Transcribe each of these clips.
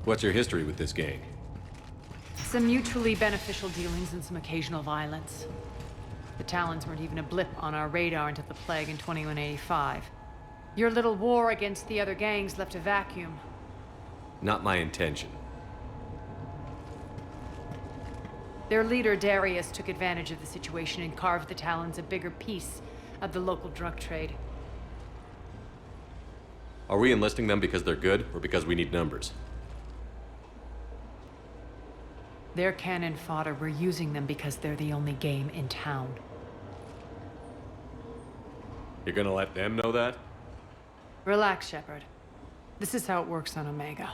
What's your history with this gang? Some mutually beneficial dealings and some occasional violence. The Talons weren't even a blip on our radar until the plague in 2185. Your little war against the other gangs left a vacuum. Not my intention. Their leader, Darius, took advantage of the situation and carved the Talons a bigger piece of the local drug trade. Are we enlisting them because they're good, or because we need numbers? They're cannon fodder. We're using them because they're the only game in town. You're gonna let them know that? Relax, Shepard. This is how it works on Omega.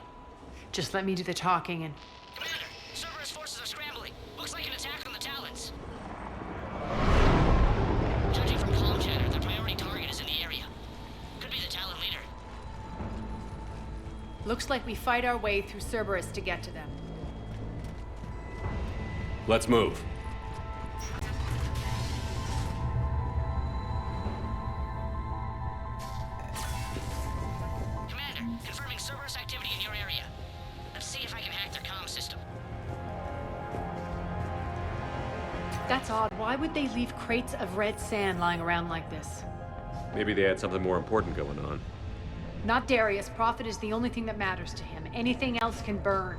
Just let me do the talking and... Commander, Cerberus forces are scrambling. Looks like an attack on the Talons. Judging from comm chatter, the priority target is in the area. Could be the Talon leader. Looks like we fight our way through Cerberus to get to them. Let's move. Commander, confirming Cerberus activity in your area. Let's see if I can hack their comm system. That's odd. Why would they leave crates of red sand lying around like this? Maybe they had something more important going on. Not Darius. Profit is the only thing that matters to him. Anything else can burn.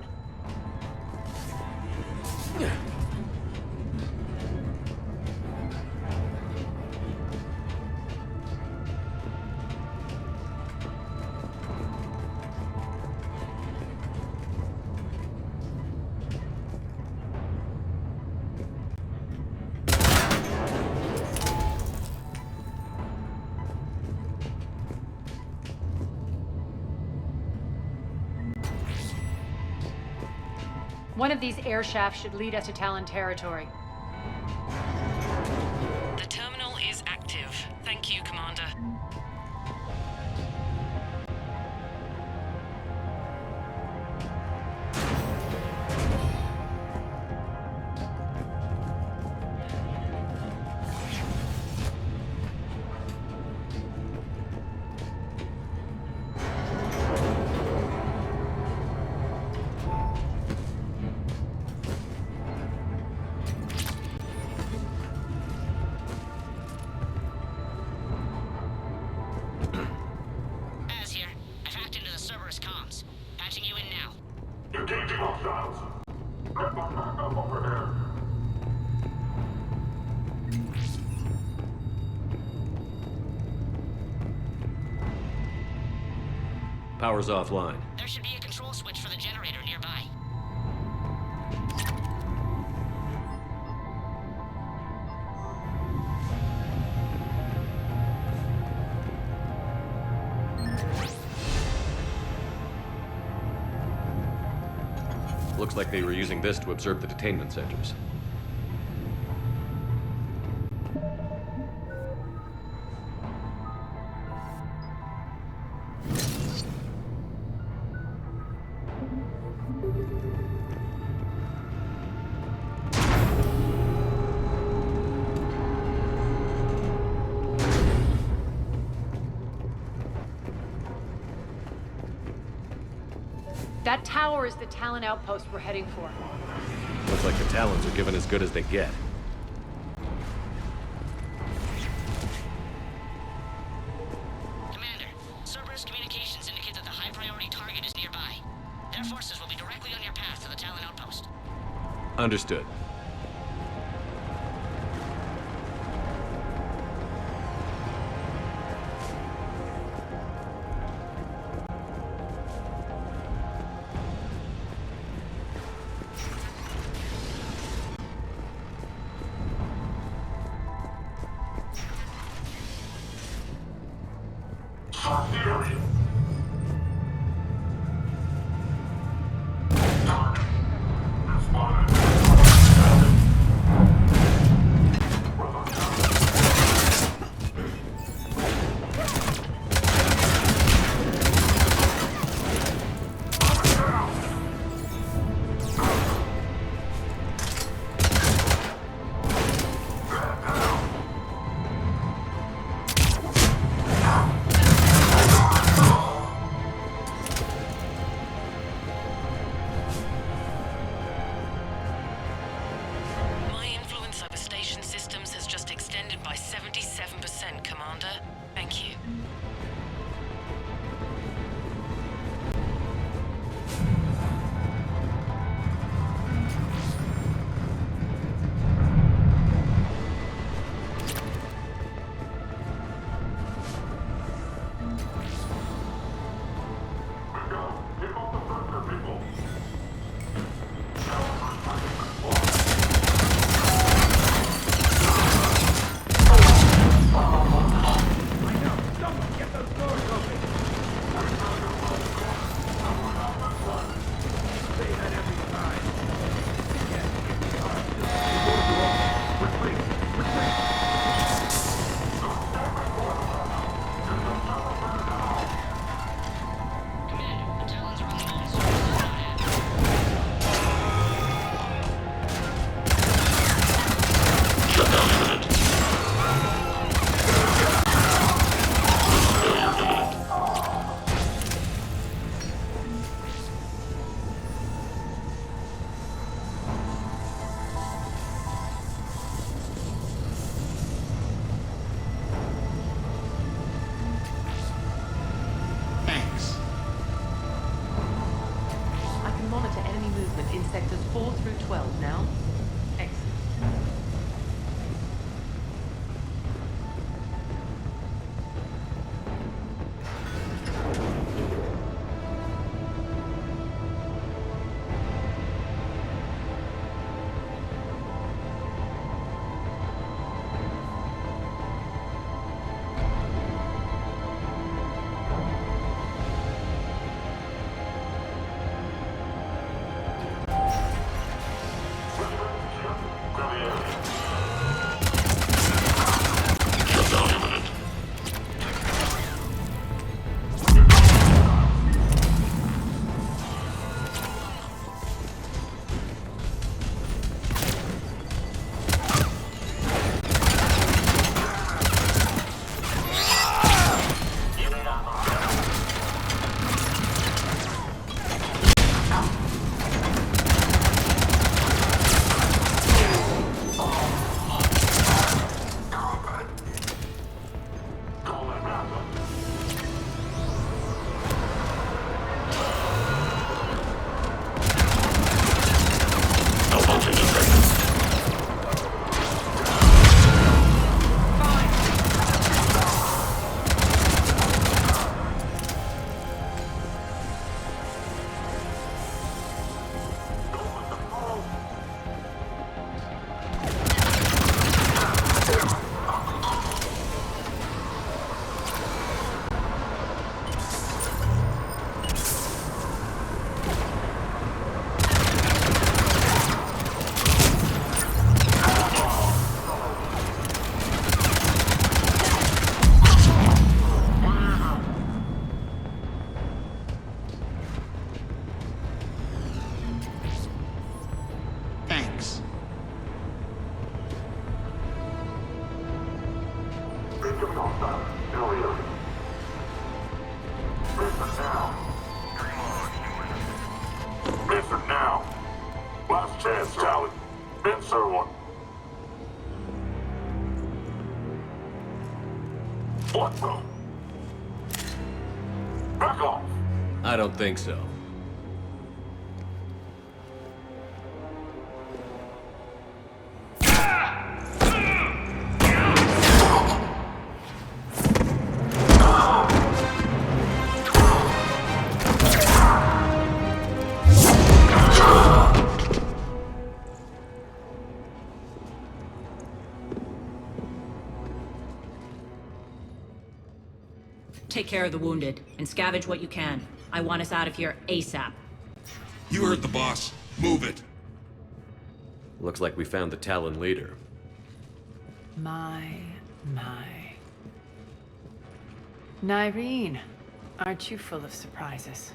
One of these air shafts should lead us to Talon territory. The terminal is active. Thank you, Commander. Power's offline. There should be a control switch for the generator nearby. Looks like they were using this to observe the detainment centers. That tower is the Talon outpost we're heading for. Looks like the Talons are given as good as they get. Commander, Cerberus communications indicate that the high-priority target is nearby. Their forces will be directly on your path to the Talon outpost. Understood. monitor enemy movement in sectors 4 through 12 now. Excellent. Listen now. Last chance, Talon. Answer one. What the? Back off. I don't think so. Take care of the wounded, and scavenge what you can. I want us out of here ASAP. You heard the boss. Move it. Looks like we found the Talon leader. My. Nyreen, aren't you full of surprises?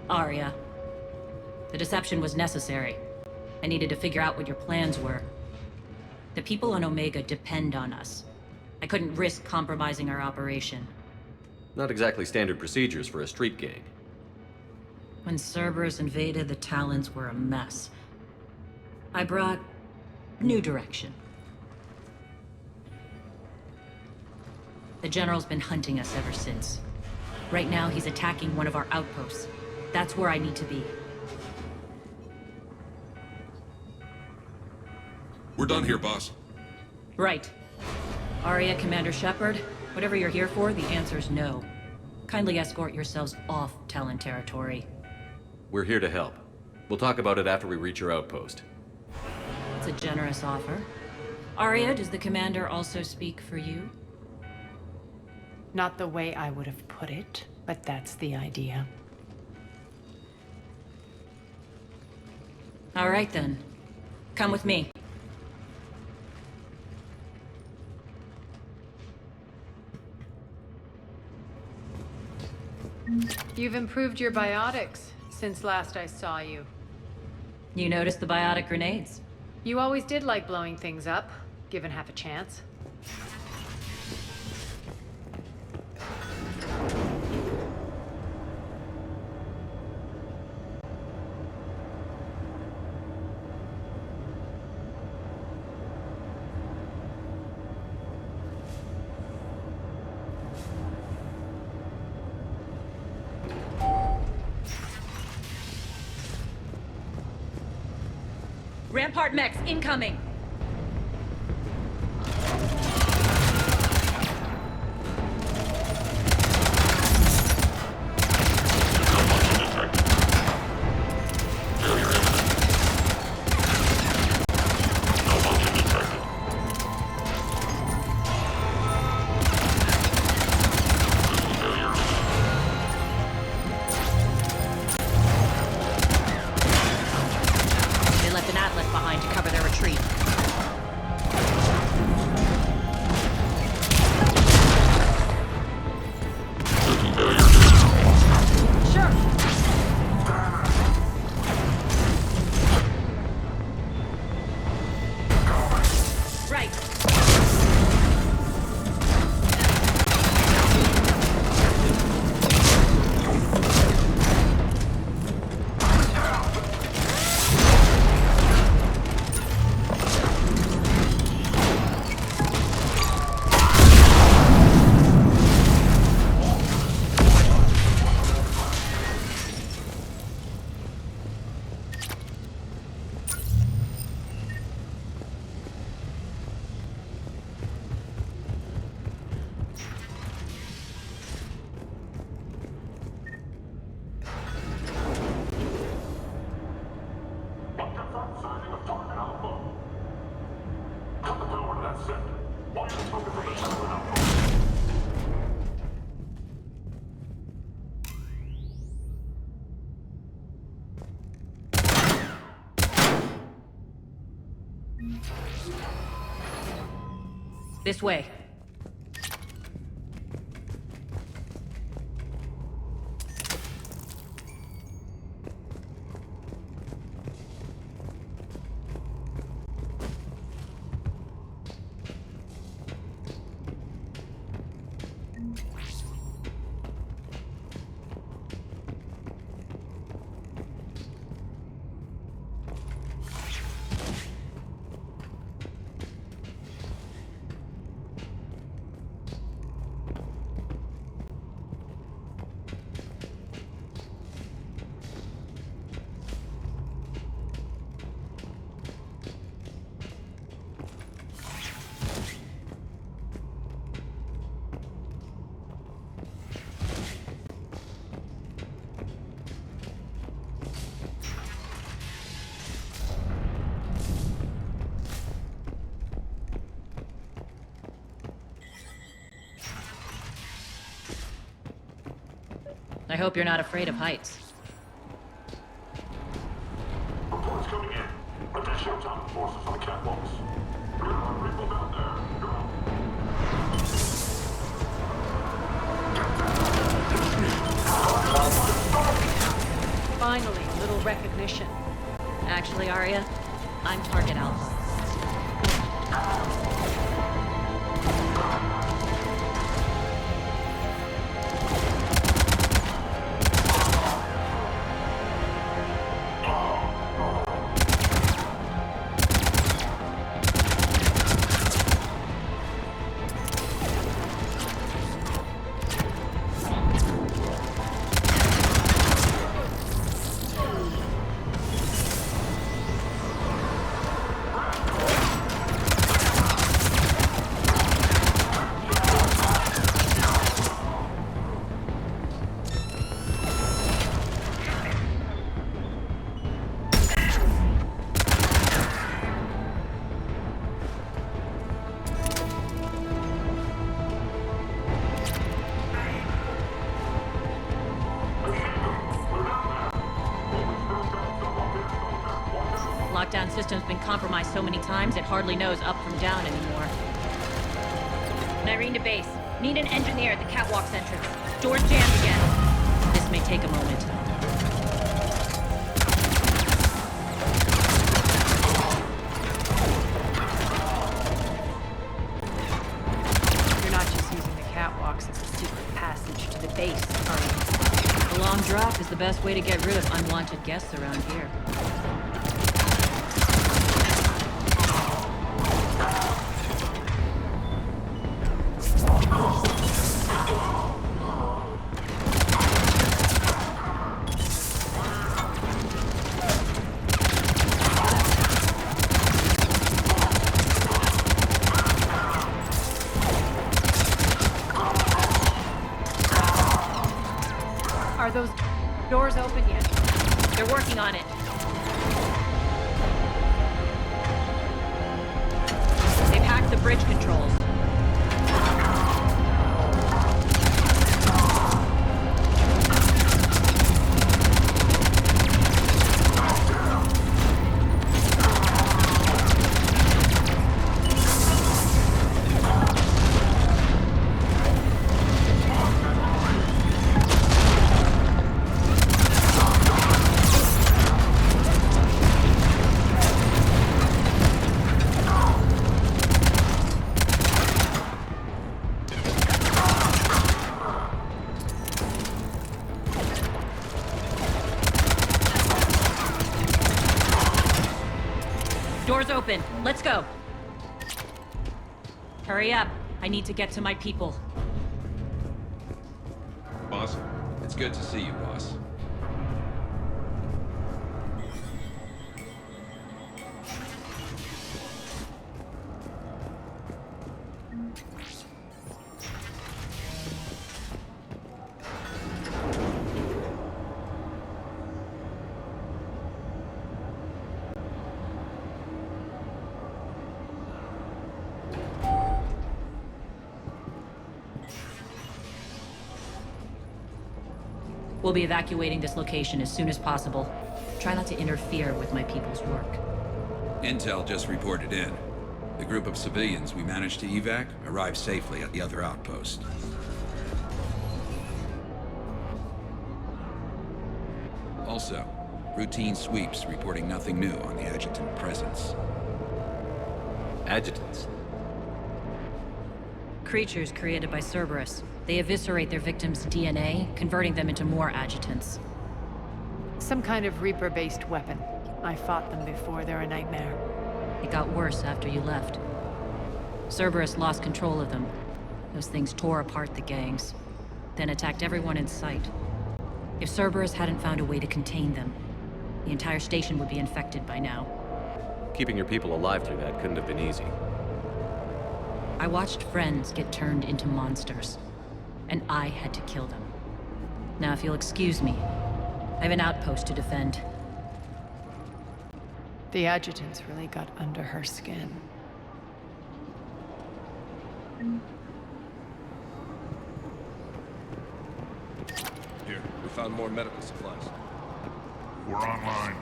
Aria. The deception was necessary. I needed to figure out what your plans were. The people on Omega depend on us. I couldn't risk compromising our operation. Not exactly standard procedures for a street gang. When Cerberus invaded, the Talons were a mess. I brought new direction. The General's been hunting us ever since. Right now, he's attacking one of our outposts. That's where I need to be. We're done here, boss. Right. Aria, Commander Shepard, whatever you're here for, the answer's no. Kindly escort yourselves off Talon territory. We're here to help. We'll talk about it after we reach your outpost. It's a generous offer. Aria, does the Commander also speak for you? Not the way I would have put it, but that's the idea. All right then. Come with me. You've improved your biotics since last I saw you. You noticed the biotic grenades? You always did like blowing things up, given half a chance. Rampart mechs incoming! This way. I hope you're not afraid of heights. Reports coming in. Additional Talon forces on the catwalks. There are people down there. Finally, a little recognition. Actually, Aria, I'm target alpha. Lockdown system's been compromised so many times it hardly knows up from down anymore. Nyreen to base. Need an engineer at the catwalk's entrance. Doors jammed again. This may take a moment. You're not just using the catwalks as a secret passage to the base, are you? A long drop is the best way to get rid of unwanted guests around here. They're working on it. They've hacked the bridge controls. Doors open. Let's go. Hurry up. I need to get to my people. Boss, it's good to see you, boss. We'll be evacuating this location as soon as possible. Try not to interfere with my people's work. Intel just reported in. The group of civilians we managed to evac arrived safely at the other outpost. Also, routine sweeps reporting nothing new on the adjutant presence. Adjutants. Creatures created by Cerberus. They eviscerate their victims' DNA, converting them into more adjutants. Some kind of Reaper-based weapon. I fought them before, they're a nightmare. It got worse after you left. Cerberus lost control of them. Those things tore apart the gangs, then attacked everyone in sight. If Cerberus hadn't found a way to contain them, the entire station would be infected by now. Keeping your people alive through that couldn't have been easy. I watched friends get turned into monsters, and I had to kill them. Now, if you'll excuse me, I have an outpost to defend. The adjutants really got under her skin. Here, we found more medical supplies. We're online.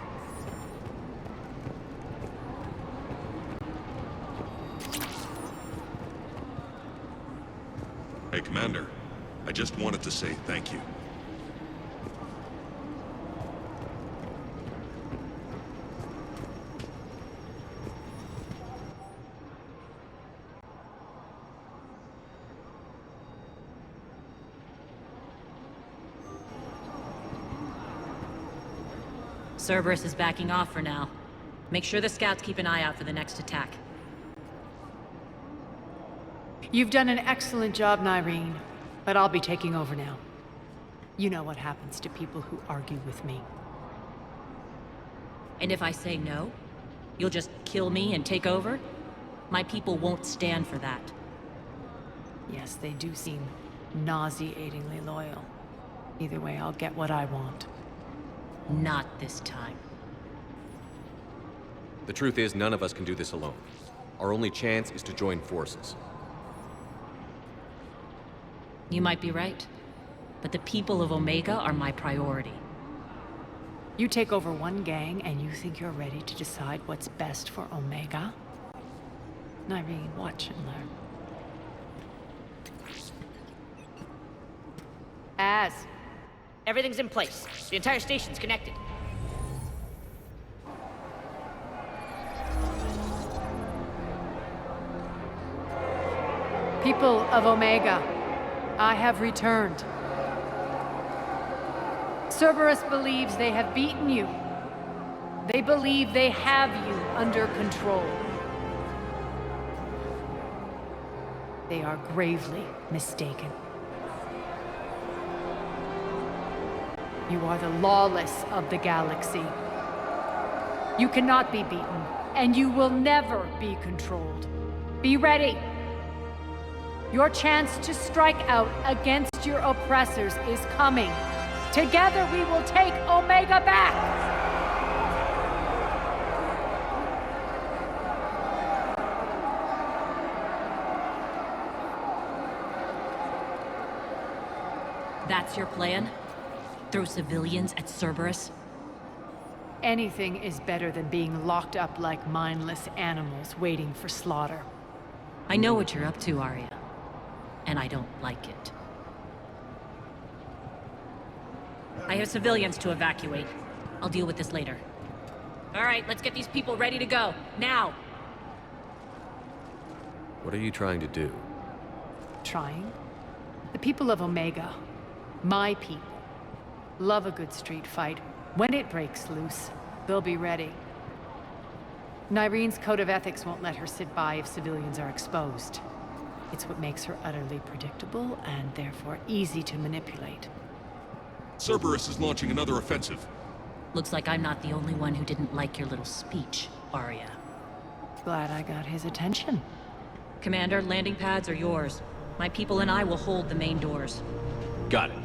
Hey, Commander. I just wanted to say thank you. Cerberus is backing off for now. Make sure the scouts keep an eye out for the next attack. You've done an excellent job, Nyreen, but I'll be taking over now. You know what happens to people who argue with me. And if I say no, you'll just kill me and take over? My people won't stand for that. Yes, they do seem nauseatingly loyal. Either way, I'll get what I want. Not this time. The truth is, none of us can do this alone. Our only chance is to join forces. You might be right, but the people of Omega are my priority. You take over one gang and you think you're ready to decide what's best for Omega? Nyreen, watch and learn. Everything's in place. The entire station's connected. People of Omega, I have returned. Cerberus believes they have beaten you. They believe they have you under control. They are gravely mistaken. You are the lawless of the galaxy. You cannot be beaten, and you will never be controlled. Be ready. Your chance to strike out against your oppressors is coming. Together we will take Omega back! That's your plan? Throw civilians at Cerberus? Anything is better than being locked up like mindless animals waiting for slaughter. I know what you're up to, Aria. And I don't like it. I have civilians to evacuate. I'll deal with this later. All right, let's get these people ready to go. Now! What are you trying to do? Trying? The people of Omega, my people, love a good street fight. When it breaks loose, they'll be ready. Nyreen's code of ethics won't let her sit by if civilians are exposed. It's what makes her utterly predictable and therefore easy to manipulate. Cerberus is launching another offensive. Looks like I'm not the only one who didn't like your little speech, Aria. Glad I got his attention. Commander, landing pads are yours. My people and I will hold the main doors. Got it.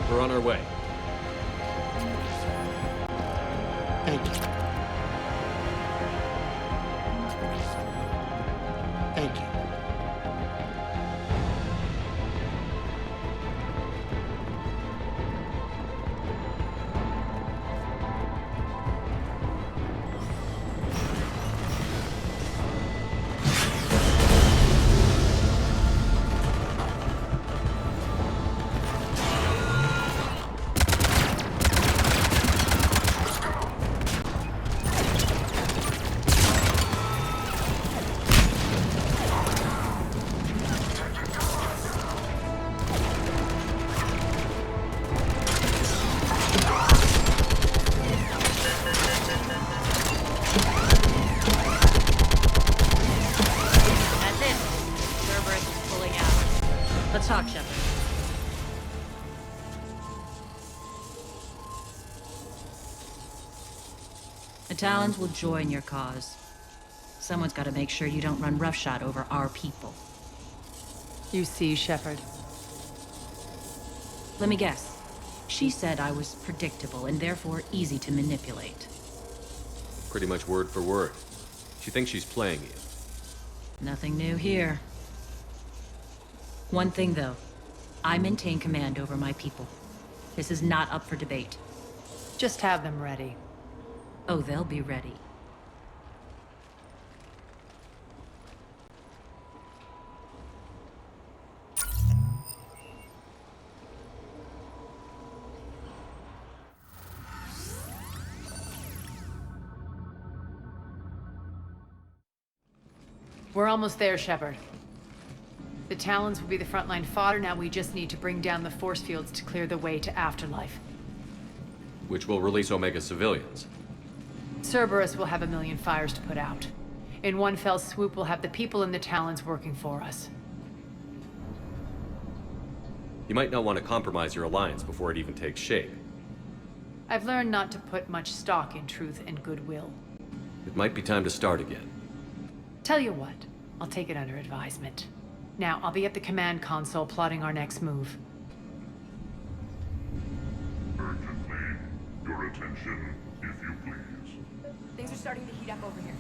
We're on our way. Thank you. Thank you. Let's talk, Shepard. The Talons will join your cause. Someone's got to make sure you don't run roughshod over our people. You see, Shepard. Let me guess. She said I was predictable and therefore easy to manipulate. Pretty much word for word. She thinks she's playing you. Nothing new here. One thing, though. I maintain command over my people. This is not up for debate. Just have them ready. Oh, they'll be ready. We're almost there, Shepard. The Talons will be the frontline fodder. Now we just need to bring down the force fields to clear the way to Afterlife. Which will release Omega civilians. Cerberus will have 1 million fires to put out. In one fell swoop, we'll have the people in the Talons working for us. You might not want to compromise your alliance before it even takes shape. I've learned not to put much stock in truth and goodwill. It might be time to start again. Tell you what, I'll take it under advisement. Now, I'll be at the command console plotting our next move. Urgently, your attention, if you please. Things are starting to heat up over here.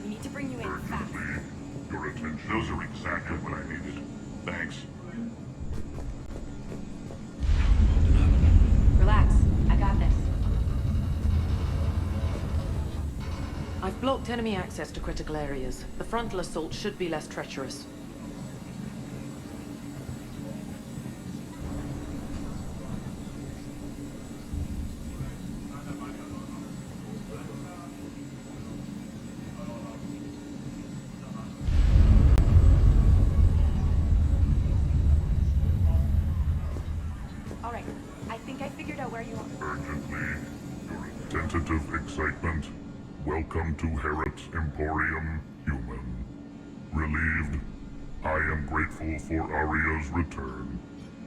We need to bring you in fast. Urgently, your attention. Those are exactly what I needed. Thanks. Relax. I got this. I've blocked enemy access to critical areas. The frontal assault should be less treacherous. All right. I think I figured out where you are. Urgently, your tentative excitement. Welcome to Herod's Emporium, human. Relieved, I am grateful for Aria's return.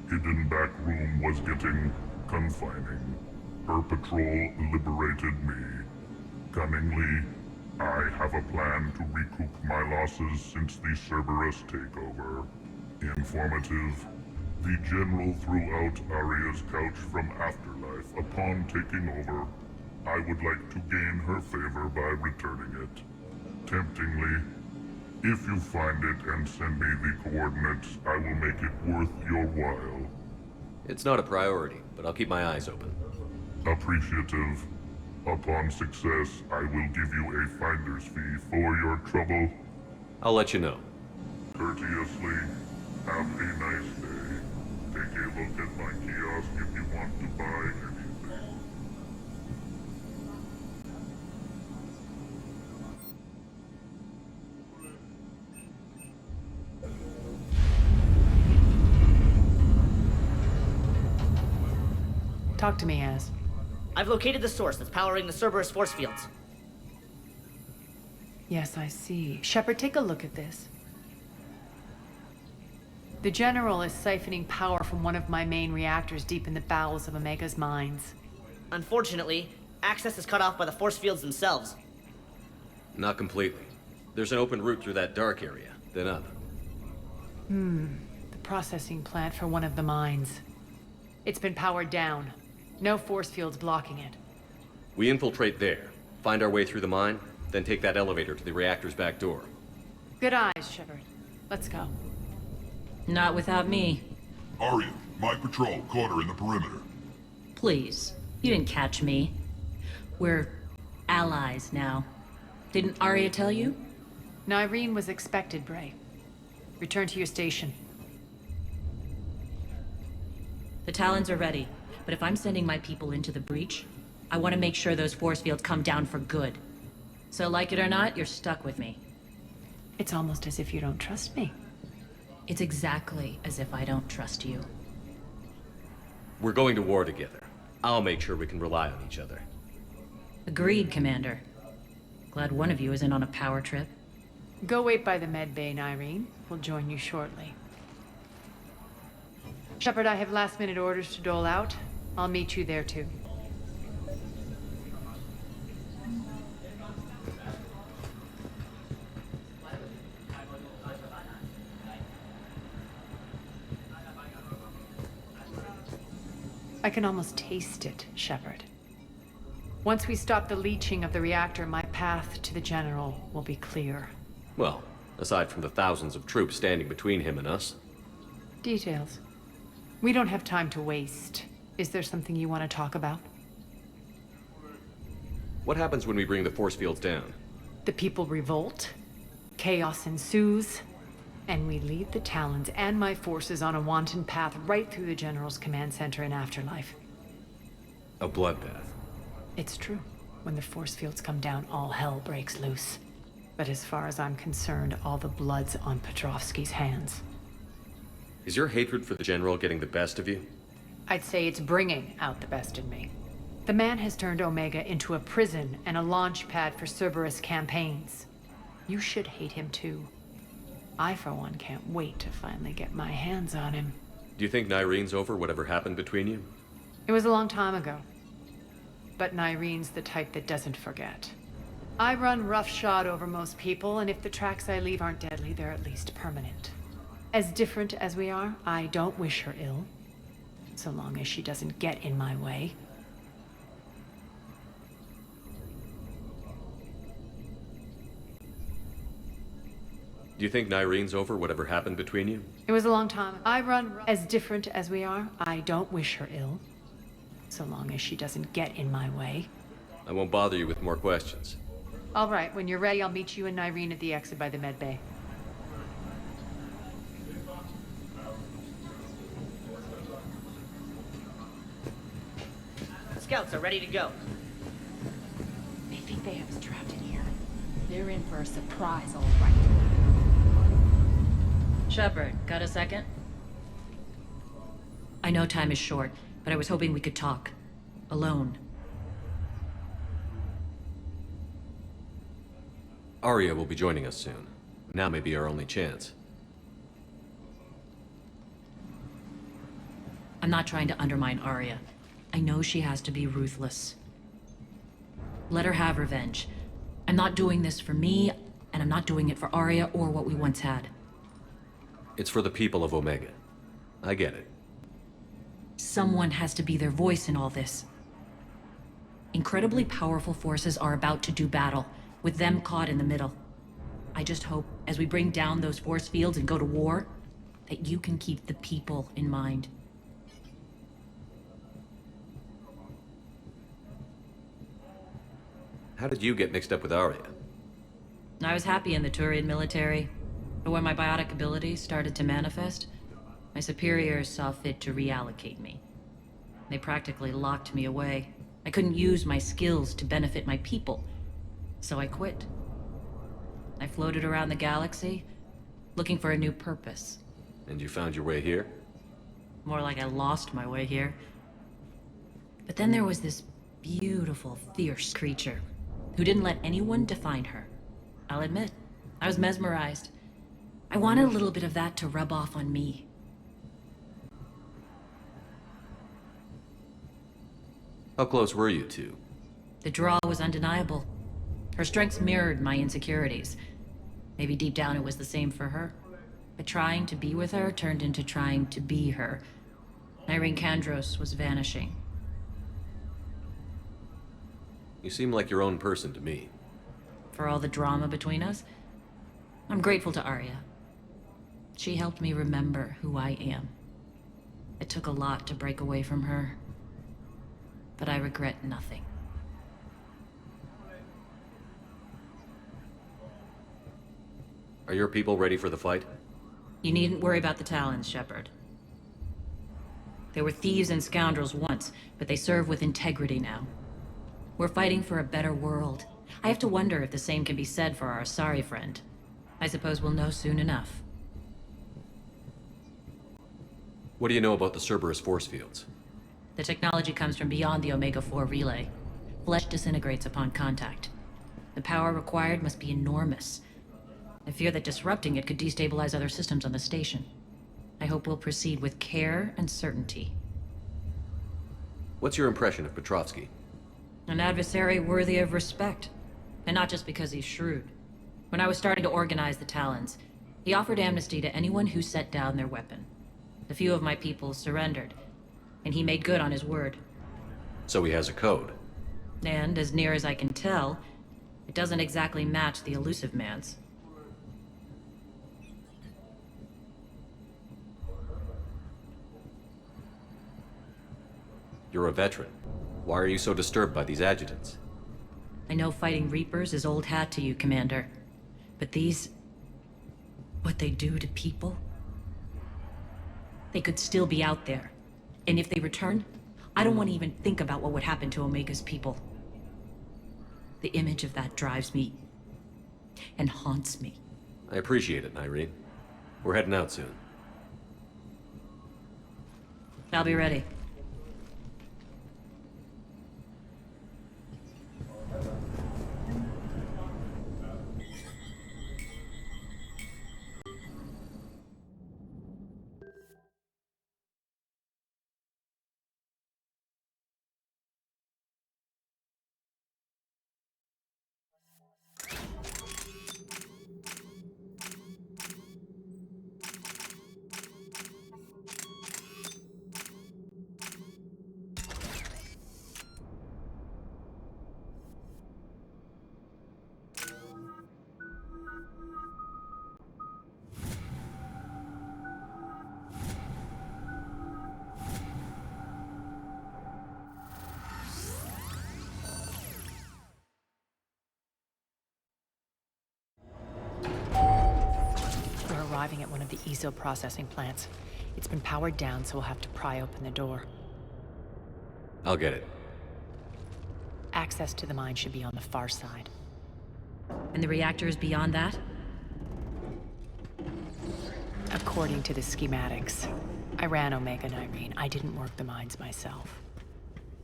Hidden back room was getting confining. Her patrol liberated me. Cunningly, I have a plan to recoup my losses since the Cerberus takeover. Informative, the General threw out Aria's couch from Afterlife upon taking over. I would like to gain her favor by returning it. Temptingly, if you find it and send me the coordinates, I will make it worth your while. It's not a priority, but I'll keep my eyes open. Appreciative. Upon success, I will give you a finder's fee for your trouble. I'll let you know. Courteously, have a nice day. Take a look at my kiosk if you want to buy anything. Talk to me, Az. I've located the source that's powering the Cerberus force fields. Yes, I see. Shepard, take a look at this. The General is siphoning power from one of my main reactors deep in the bowels of Omega's mines. Unfortunately, access is cut off by the force fields themselves. Not completely. There's an open route through that dark area, then up. The processing plant for one of the mines. It's been powered down. No force fields blocking it. We infiltrate there, find our way through the mine, then take that elevator to the reactor's back door. Good eyes, Shepard. Let's go. Not without me. Aria, my patrol caught her in the perimeter. Please. You didn't catch me. We're allies now. Didn't Aria tell you? Nyreen was expected, Bray. Return to your station. The Talons are ready, but if I'm sending my people into the breach, I want to make sure those force fields come down for good. So like it or not, you're stuck with me. It's almost as if you don't trust me. It's exactly as if I don't trust you. We're going to war together. I'll make sure we can rely on each other. Agreed, Commander. Glad one of you isn't on a power trip. Go wait by the med bay, Nyreen. We'll join you shortly. Shepard, I have last-minute orders to dole out. I'll meet you there, too. I can almost taste it, Shepard. Once we stop the leaching of the reactor, my path to the General will be clear. Well, aside from the thousands of troops standing between him and us. Details. We don't have time to waste. Is there something you want to talk about? What happens when we bring the force fields down? The people revolt, chaos ensues, and we lead the Talons and my forces on a wanton path right through the General's command center in Afterlife. A bloodbath. It's true. When the force fields come down, all hell breaks loose. But as far as I'm concerned, all the blood's on Petrovsky's hands. Is your hatred for the General getting the best of you? I'd say it's bringing out the best in me. The man has turned Omega into a prison and a launch pad for Cerberus campaigns. You should hate him too. I, for one, can't wait to finally get my hands on him. Do you think Nyreen's over whatever happened between you? It was a long time ago. But Nyreen's the type that doesn't forget. I run roughshod over most people, and if the tracks I leave aren't deadly, they're at least permanent. As different as we are, I don't wish her ill. So long as she doesn't get in my way. Do you think Nyreen's over whatever happened between you? It was a long time. I run as different as we are. I don't wish her ill. So long as she doesn't get in my way. I won't bother you with more questions. All right, when you're ready, I'll meet you and Nyreen at the exit by the med bay. Scouts are ready to go. They think they have us trapped in here. They're in for a surprise, all right. Shepard, got a second? I know time is short, but I was hoping we could talk. Alone. Aria will be joining us soon. Now may be our only chance. I'm not trying to undermine Aria. I know she has to be ruthless. Let her have revenge. I'm not doing this for me, and I'm not doing it for Aria or what we once had. It's for the people of Omega. I get it. Someone has to be their voice in all this. Incredibly powerful forces are about to do battle, with them caught in the middle. I just hope, as we bring down those force fields and go to war, that you can keep the people in mind. How did you get mixed up with Aria? I was happy in the Turian military, but when my biotic abilities started to manifest, my superiors saw fit to reallocate me. They practically locked me away. I couldn't use my skills to benefit my people, so I quit. I floated around the galaxy, looking for a new purpose. And you found your way here? More like I lost my way here. But then there was this beautiful, fierce creature who didn't let anyone define her. I'll admit, I was mesmerized. I wanted a little bit of that to rub off on me. How close were you two? The draw was undeniable. Her strengths mirrored my insecurities. Maybe deep down it was the same for her. But trying to be with her turned into trying to be her. Nyreen Kandros was vanishing. You seem like your own person to me. For all the drama between us, I'm grateful to Aria. She helped me remember who I am. It took a lot to break away from her, but I regret nothing. Are your people ready for the fight? You needn't worry about the Talons, Shepard. They were thieves and scoundrels once, but they serve with integrity now. We're fighting for a better world. I have to wonder if the same can be said for our Asari friend. I suppose we'll know soon enough. What do you know about the Cerberus force fields? The technology comes from beyond the Omega-4 relay. Flesh disintegrates upon contact. The power required must be enormous. I fear that disrupting it could destabilize other systems on the station. I hope we'll proceed with care and certainty. What's your impression of Petrovsky? An adversary worthy of respect. And not just because he's shrewd. When I was starting to organize the Talons, he offered amnesty to anyone who set down their weapon. A few of my people surrendered, and he made good on his word. So he has a code. And, as near as I can tell, it doesn't exactly match the elusive man's. You're a veteran. Why are you so disturbed by these adjutants? I know fighting Reapers is old hat to you, Commander. But these... what they do to people? They could still be out there. And if they return, I don't want to even think about what would happen to Omega's people. The image of that drives me... and haunts me. I appreciate it, Nyreen. We're heading out soon. I'll be ready. arriving at one of the ESO processing plants. It's been powered down, so we'll have to pry open the door. I'll get it. Access to the mine should be on the far side. And the reactor is beyond that? According to the schematics. I ran Omega, Nyreen. I didn't work the mines myself.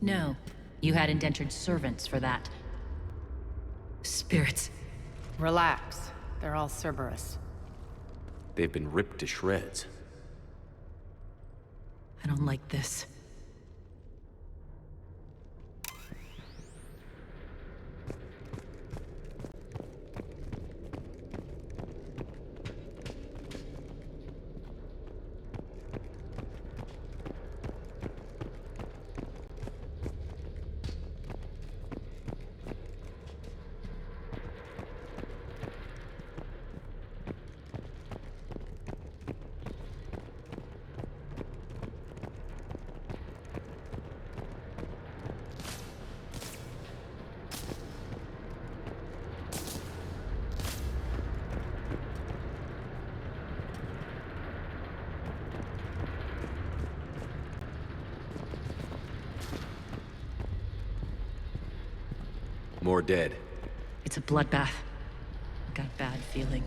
No. You had indentured servants for that. Spirits. Relax. They're all Cerberus. They've been ripped to shreds. I don't like this. More dead. It's a bloodbath. I got a bad feeling.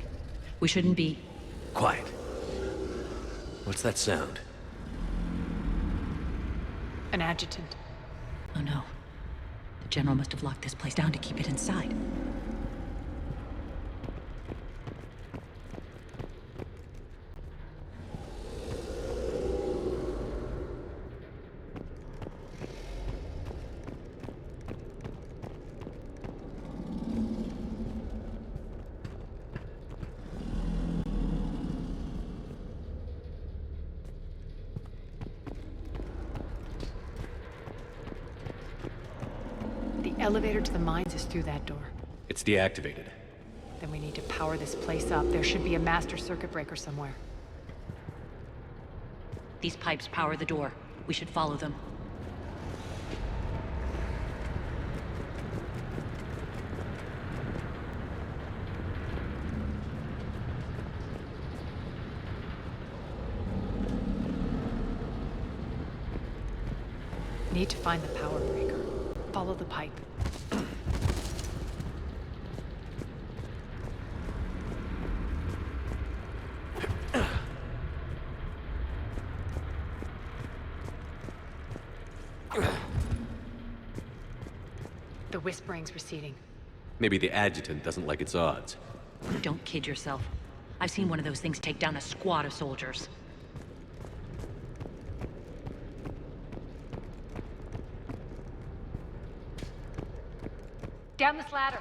We shouldn't be... Quiet. What's that sound? An adjutant. Oh no. The General must have locked this place down to keep it inside. Elevator to the mines is through that door. It's deactivated. Then we need to power this place up. There should be a master circuit breaker somewhere. These pipes power the door. We should follow them. Need to find the power breaker. Follow the pipe. The whispering's receding. Maybe the adjutant doesn't like its odds. Don't kid yourself. I've seen one of those things take down a squad of soldiers. Down this ladder.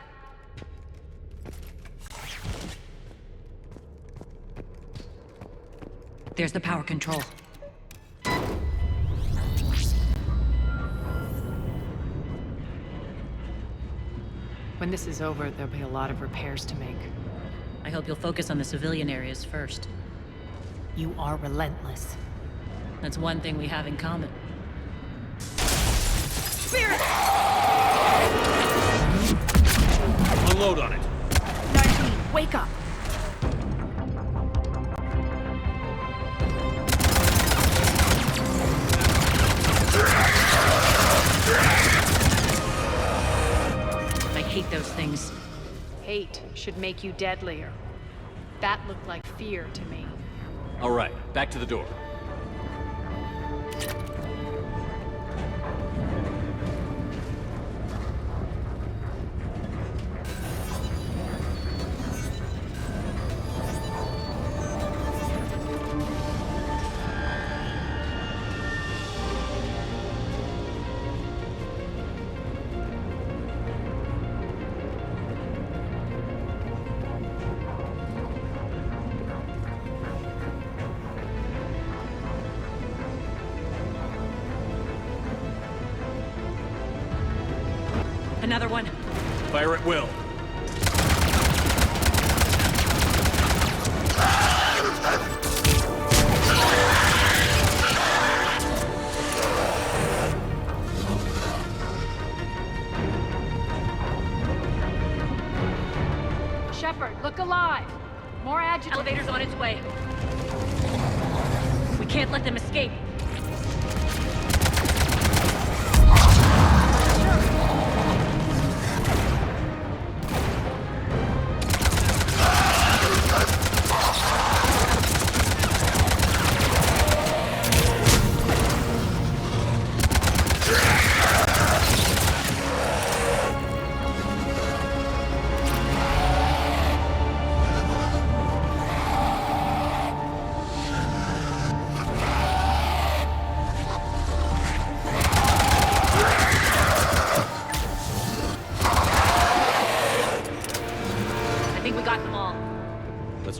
There's the power control. When this is over, there'll be a lot of repairs to make. I hope you'll focus on the civilian areas first. You are relentless. That's one thing we have in common. Spirit! Unload on it. Nyreen, wake up! I hate those things. Hate should make you deadlier. That looked like fear to me. All right, back to the door. Another one. Fire at will. Shepard, look alive! More adjutants. Elevator's on its way. Can't let them escape.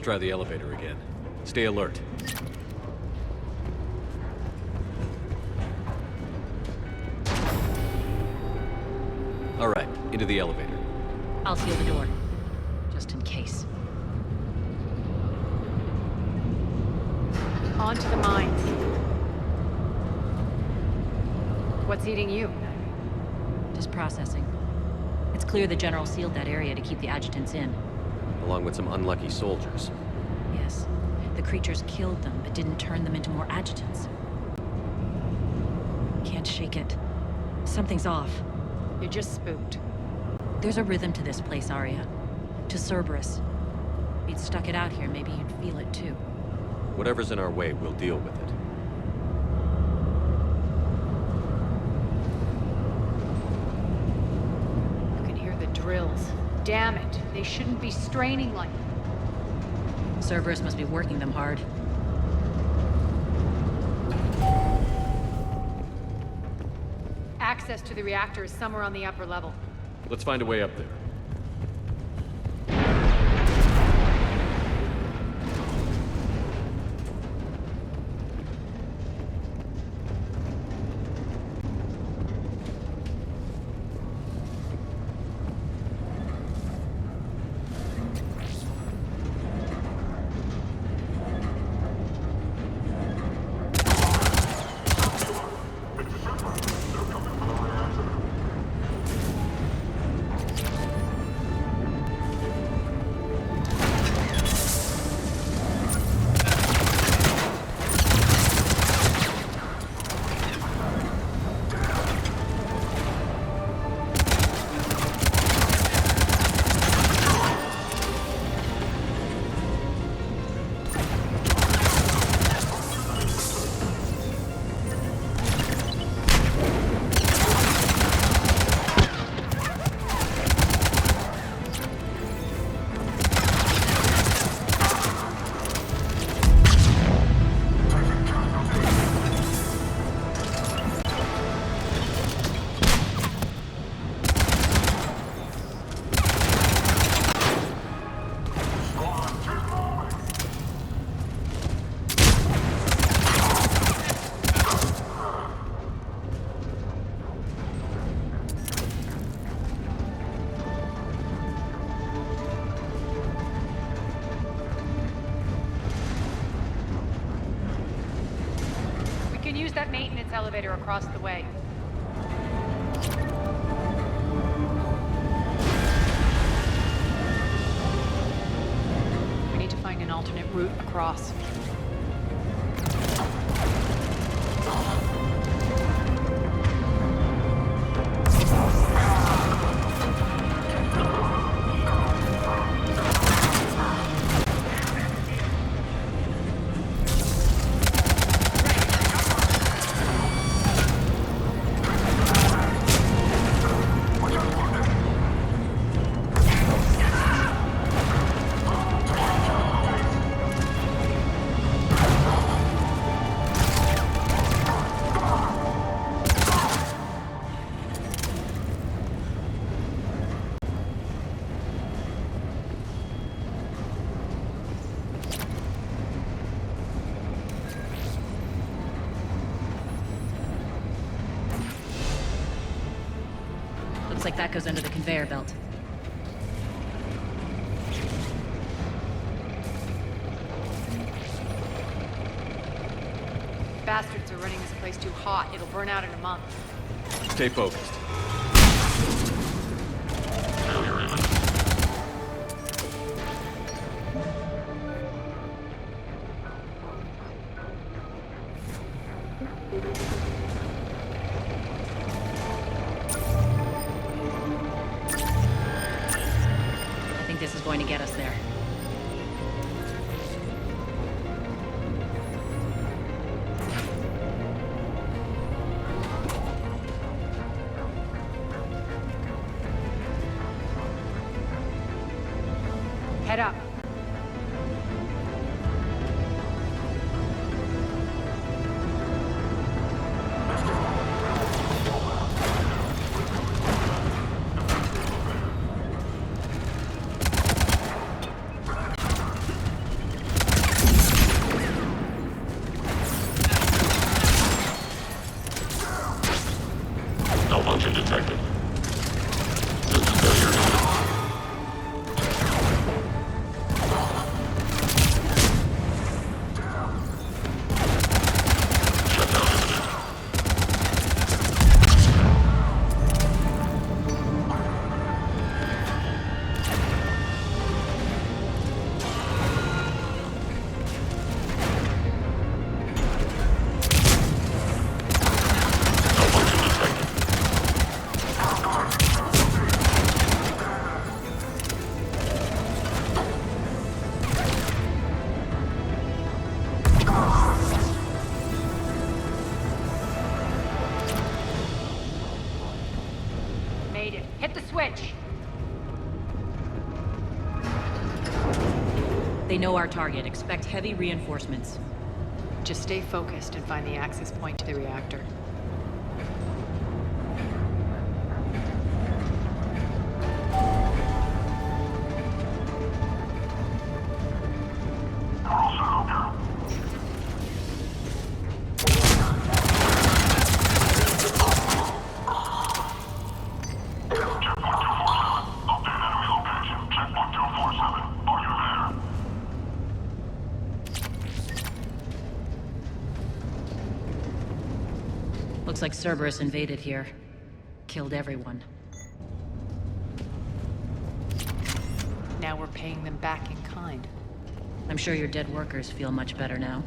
Try the elevator again. Stay alert. All right, into the elevator. I'll seal the door, just in case. On to the mines. What's eating you? Just processing. It's clear the General sealed that area to keep the adjutants in. Along with some unlucky soldiers. Yes. The creatures killed them, but didn't turn them into more adjutants. Can't shake it. Something's off. You're just spooked. There's a rhythm to this place, Aria. To Cerberus. If you'd stuck it out here, maybe you'd feel it too. Whatever's in our way, we'll deal with it. You can hear the drills. Damn it. They shouldn't be straining like that. Cerberus must be working them hard. Access to the reactor is somewhere on the upper level. Let's find a way up there. That maintenance elevator across the way. We need to find an alternate route across. Like that goes under the conveyor belt. Bastards are running this place too hot. It'll burn out in a month. Stay focused. going to get us there. Head up. Malfunction detected. Made it. Hit the switch. They know our target. Expect heavy reinforcements. Just stay focused and find the access point to the reactor. Looks like Cerberus invaded here. Killed everyone. Now we're paying them back in kind. I'm sure your dead workers feel much better now.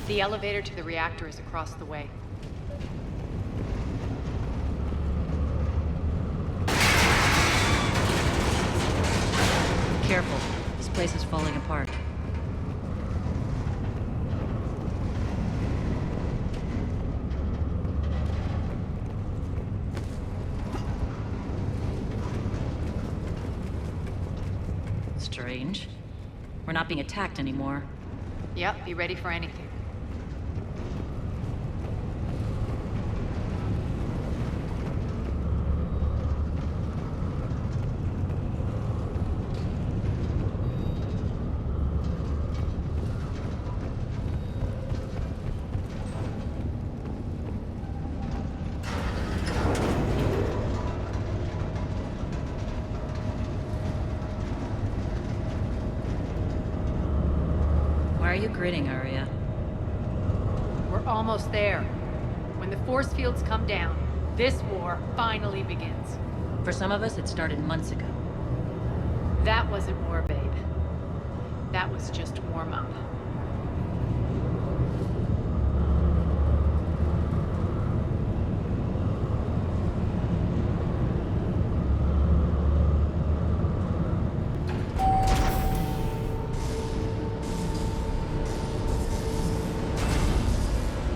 The elevator to the reactor is across the way. Careful. This place is falling apart. Strange. We're not being attacked anymore. Yep, be ready for anything. Why are you grinning, Aria? We're almost there. When the force fields come down, this war finally begins. For some of us, it started months ago. That wasn't war, babe. That was just warm-up.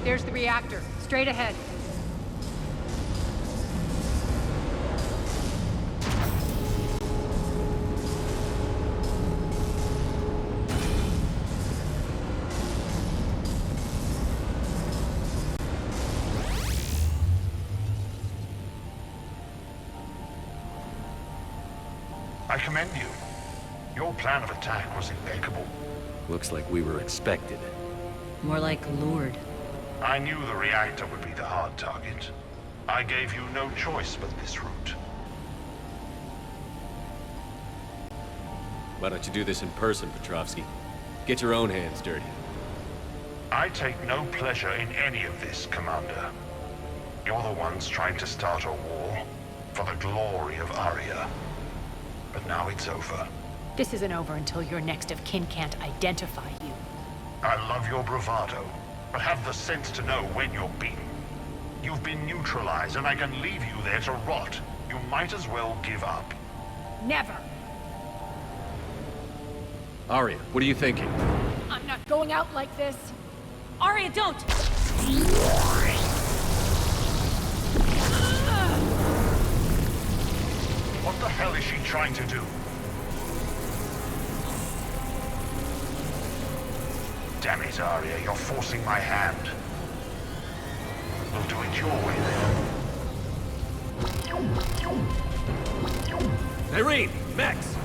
There's the reactor, straight ahead. I commend you. Your plan of attack was impeccable. Looks like we were expected. More like lured. I knew the reactor would be the hard target. I gave you no choice but this route. Why don't you do this in person, Petrovsky? Get your own hands dirty. I take no pleasure in any of this, Commander. You're the ones trying to start a war for the glory of Aria. but now it's over. This isn't over until your next of kin can't identify you. I love your bravado, but have the sense to know when you're beaten. You've been neutralized, and I can leave you there to rot. You might as well give up. Never! Aria, what are you thinking? I'm not going out like this. Aria, don't! What the hell is she trying to do? Damn it, Aria, you're forcing my hand. We'll do it your way then. Nyreen! Max!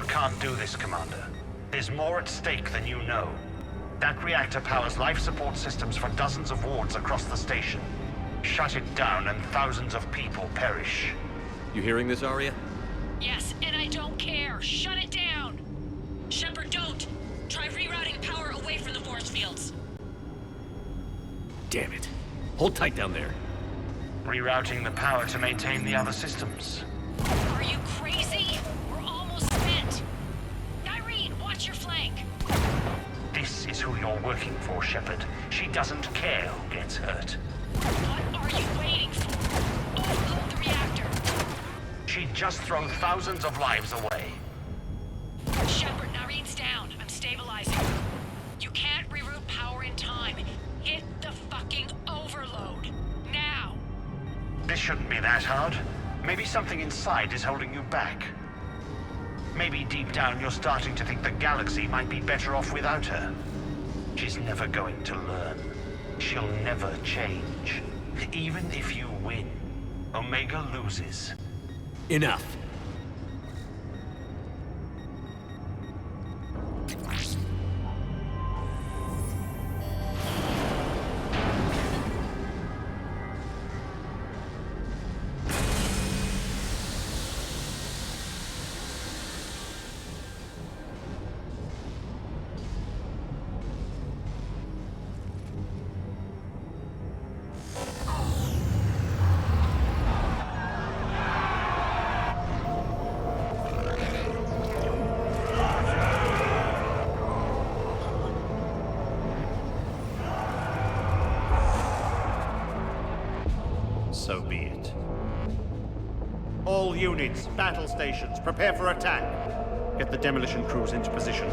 Can't do this, Commander. There's more at stake than you know. That reactor powers life support systems for dozens of wards across the station. Shut it down and thousands of people perish. You hearing this, Aria? Yes, and I don't care. Shut it down! Shepard, don't! Try rerouting power away from the force fields. Damn it. Hold tight down there. Rerouting the power to maintain the other systems. Are you crazy? We're almost spent. Nyreen, watch your flank. This is who you're working for, Shepard. She doesn't care who gets hurt. What are you waiting for? Overload the reactor. She'd just thrown thousands of lives away. Shepard, Nyreen's down. I'm stabilizing. You can't reroute power in time. Hit the fucking overload. Now! This shouldn't be that hard. Maybe something inside is holding you back. Maybe deep down you're starting to think the galaxy might be better off without her. She's never going to learn. She'll never change. Even if you win, Omega loses. Enough. So be it. All units, battle stations, prepare for attack. Get the demolition crews into position.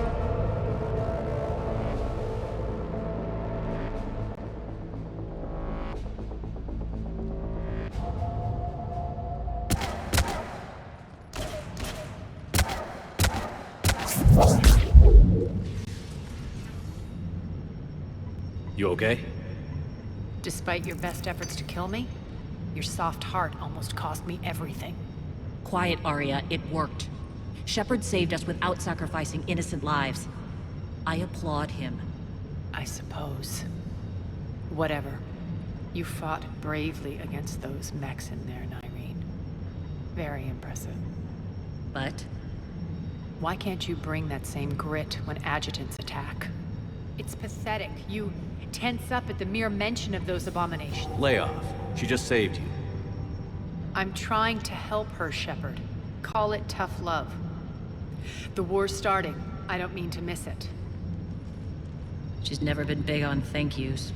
You okay? Despite your best efforts to kill me, your soft heart almost cost me everything. Quiet, Aria. It worked. Shepard saved us without sacrificing innocent lives. I applaud him. I suppose. Whatever. You fought bravely against those mechs in there, Nyreen. Very impressive. But? Why can't you bring that same grit when adjutants attack? It's pathetic. You tense up at the mere mention of those abominations. Lay off. She just saved you. I'm trying to help her, Shepard. Call it tough love. The war's starting. I don't mean to miss it. She's never been big on thank yous.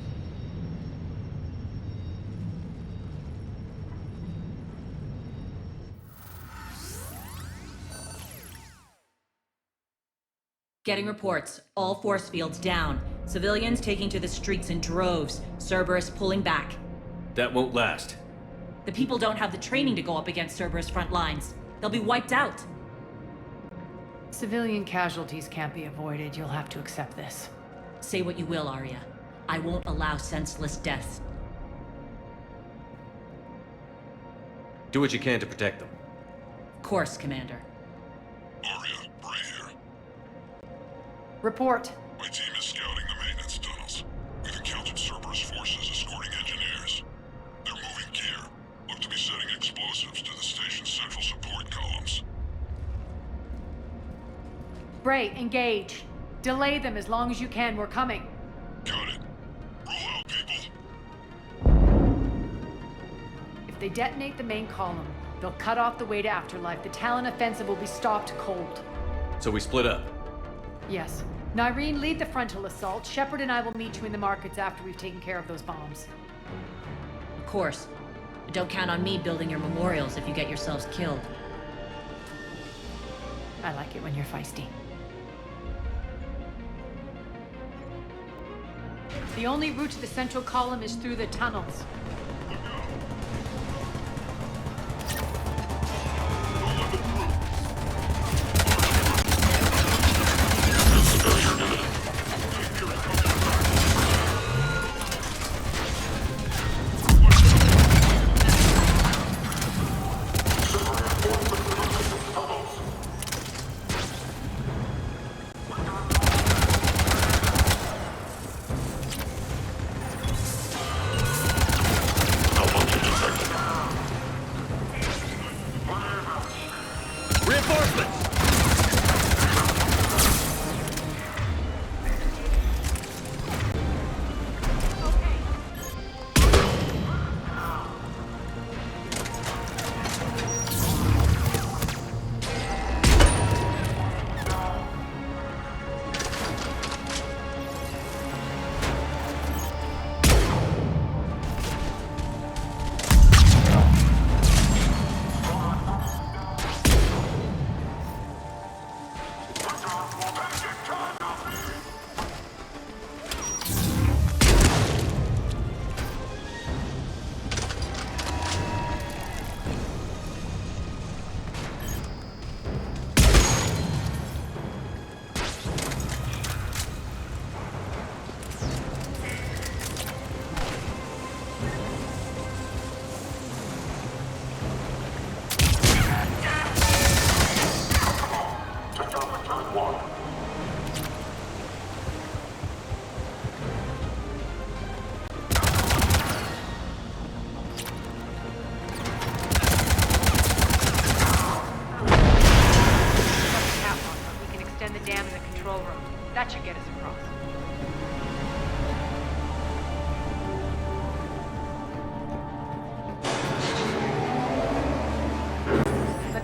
Getting reports. All force fields down. Civilians taking to the streets in droves. Cerberus pulling back. That won't last. The people don't have the training to go up against Cerberus front lines. They'll be wiped out. Civilian casualties can't be avoided. You'll have to accept this. Say what you will, Aria. I won't allow senseless deaths. Do what you can to protect them. Of course, Commander. Aria, Bray here. Report. My team is scouting the maintenance tunnels. We've encountered Cerberus forces escorting engineers. They're moving gear. Look to be setting explosives to the station's central support columns. Bray, engage. Delay them as long as you can. We're coming. Got it. Roll out, people. If they detonate the main column, they'll cut off the way to Afterlife. The Talon offensive will be stopped cold. So we split up. Yes. Nyreen, lead the frontal assault. Shepard and I will meet you in the markets after we've taken care of those bombs. Of course. But don't count on me building your memorials if you get yourselves killed. I like it when you're feisty. The only route to the central column is through the tunnels.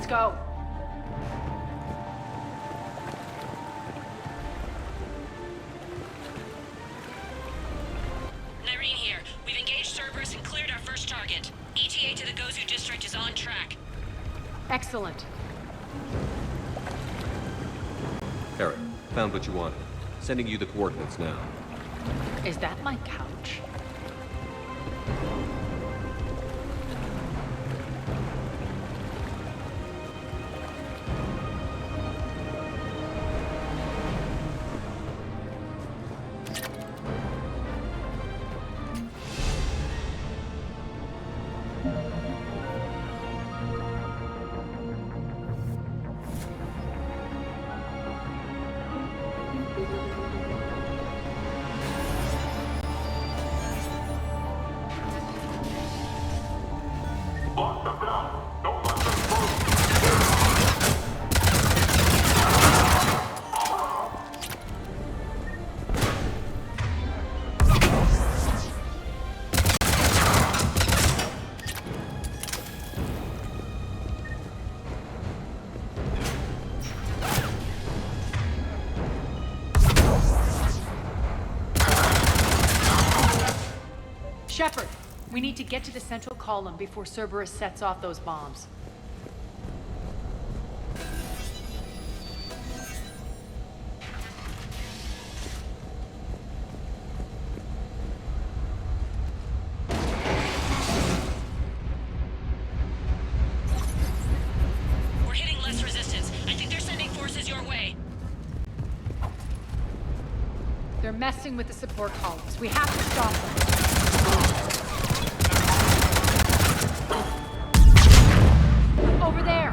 go. Nyreen here. We've engaged Cerberus and cleared our first target. ETA to the Gozu district is on track. Excellent. Eric, found what you wanted. Sending you the coordinates now. Is that my couch? Shepard, we need to get to the central column before Cerberus sets off those bombs. We're hitting less resistance. I think they're sending forces your way. They're messing with the support columns. We have to stop them. Over there!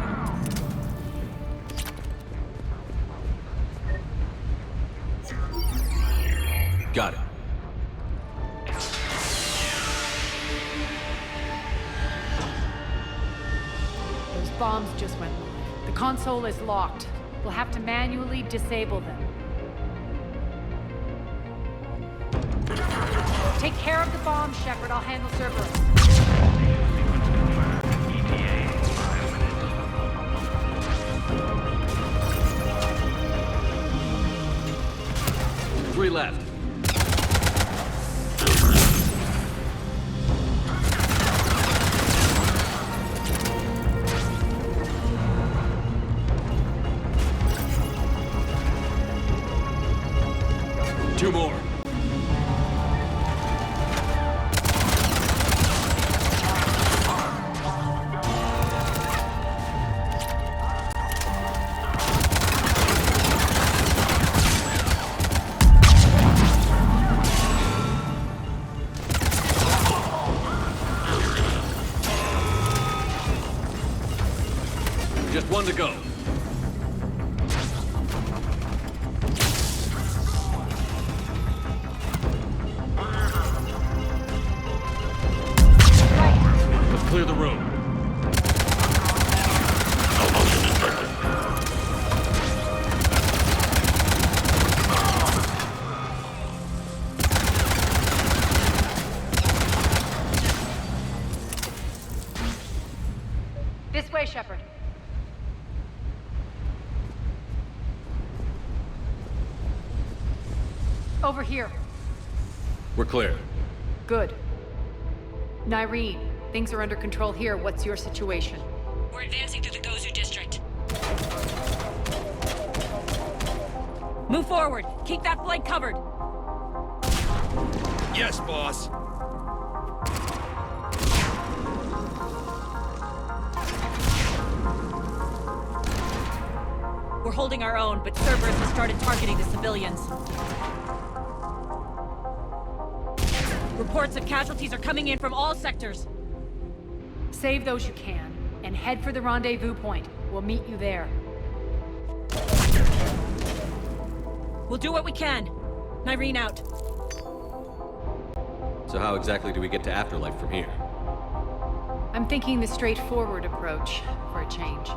Got it. Those bombs just went live. The console is locked. We'll have to manually disable them. Take care of the bomb, Shepard. I'll handle Cerberus. 3 left. Two more. Just one to go. Let's clear the room. This way, Shepard. Over here. We're clear. Good. Nyreen, things are under control here. What's your situation? We're advancing through the Gozu district. Move forward. Keep that flank covered. Yes, boss. We're holding our own, but Cerberus has started targeting the civilians. Reports of casualties are coming in from all sectors. Save those you can, and head for the rendezvous point. We'll meet you there. We'll do what we can. Nyreen out. So how exactly do we get to Afterlife from here? I'm thinking the straightforward approach, for a change.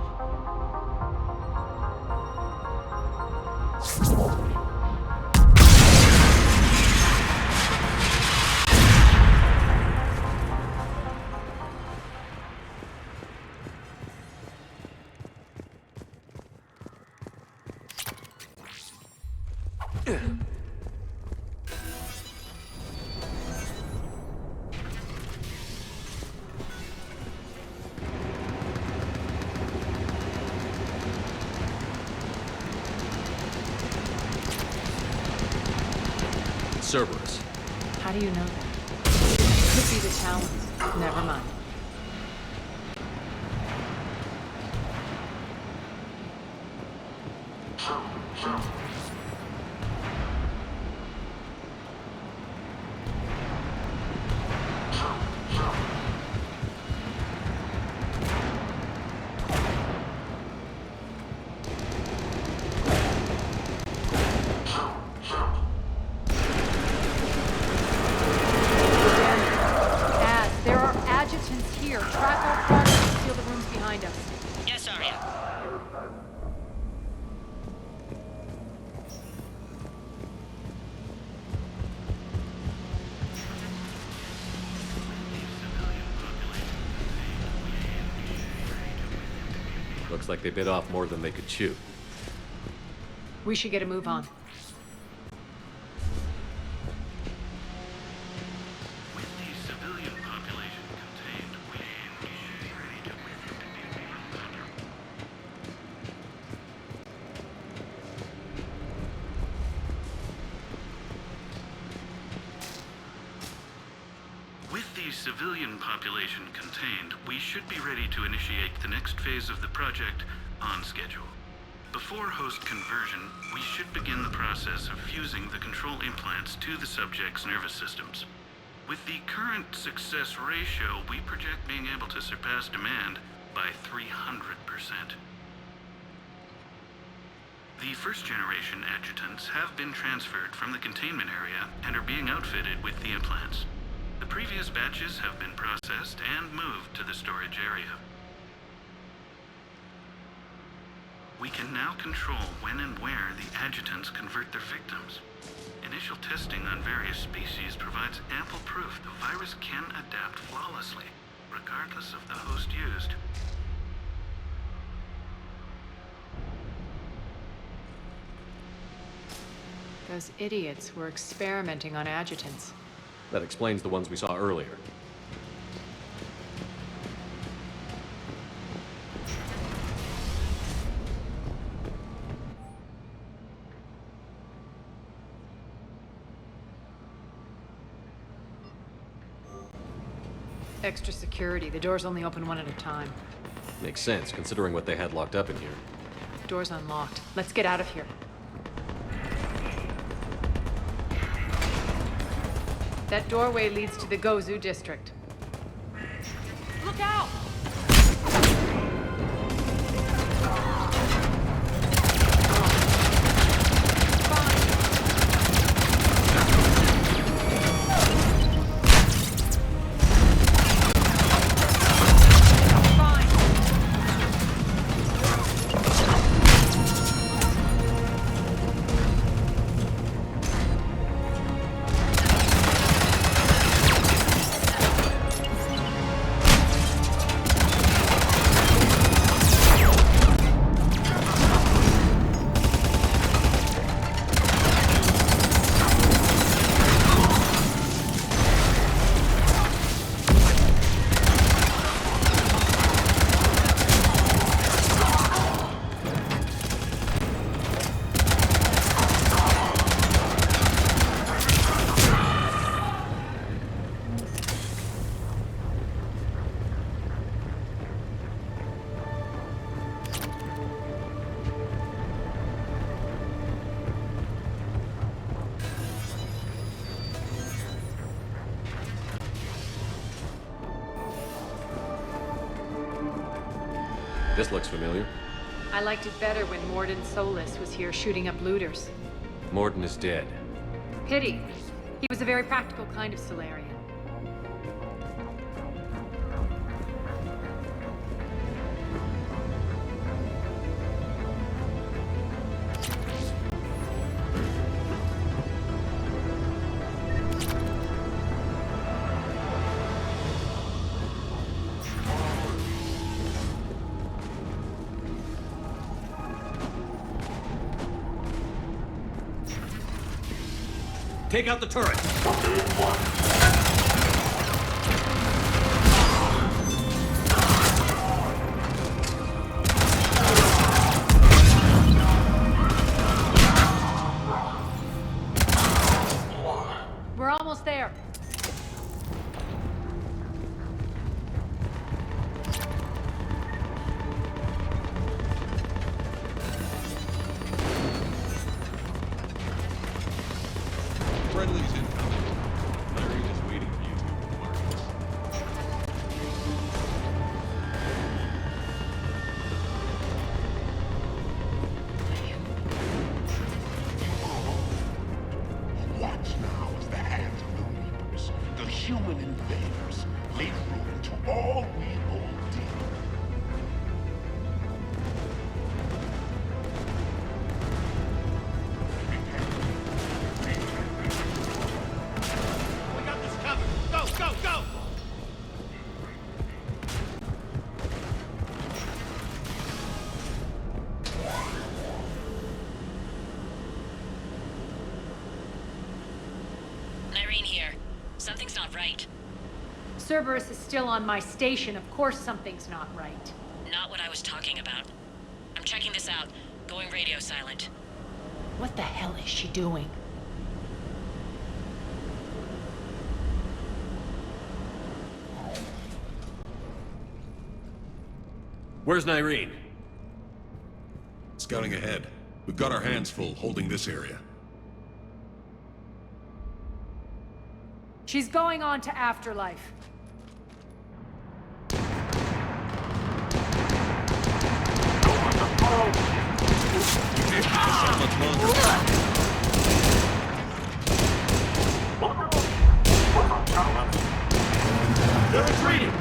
Cerberus. How do you know that? Could be the Talons. Never mind. Yes, Aria. Looks like they bit off more than they could chew. We should get a move on. Civilian population contained, we should be ready to initiate the next phase of the project on schedule. Before host conversion, we should begin the process of fusing the control implants to the subject's nervous systems. With the current success ratio, we project being able to surpass demand by 300%. The first-generation adjutants have been transferred from the containment area and are being outfitted with the implants. The previous batches have been processed and moved to the storage area. We can now control when and where the adjutants convert their victims. Initial testing on various species provides ample proof the virus can adapt flawlessly, regardless of the host used. Those idiots were experimenting on adjutants. That explains the ones we saw earlier. Extra security. The doors only open one at a time. Makes sense, considering what they had locked up in here. Door's unlocked. Let's get out of here. That doorway leads to the Gozu district. Look out! This looks familiar. I liked it better when Morden Solis was here shooting up looters. Morden is dead. Pity. He was a very practical kind of Solarian. Take out the turret! We're almost there. Friendly's incoming. Nyreen is waiting for you to mark us. Watch now as the hands of the Reapers, the human invaders, lay ruin to all we hold dear. We got this covered. Go, go, go! Nyreen here. Something's not right. Cerberus is still on my station. Of course something's not right. Not what I was talking about. I'm checking this out. Going radio silent. What the hell is she doing? Where's Nyreen? Scouting ahead. We've got our hands full holding this area. She's going on to Afterlife. You can't keep this up much longer. They're retreating!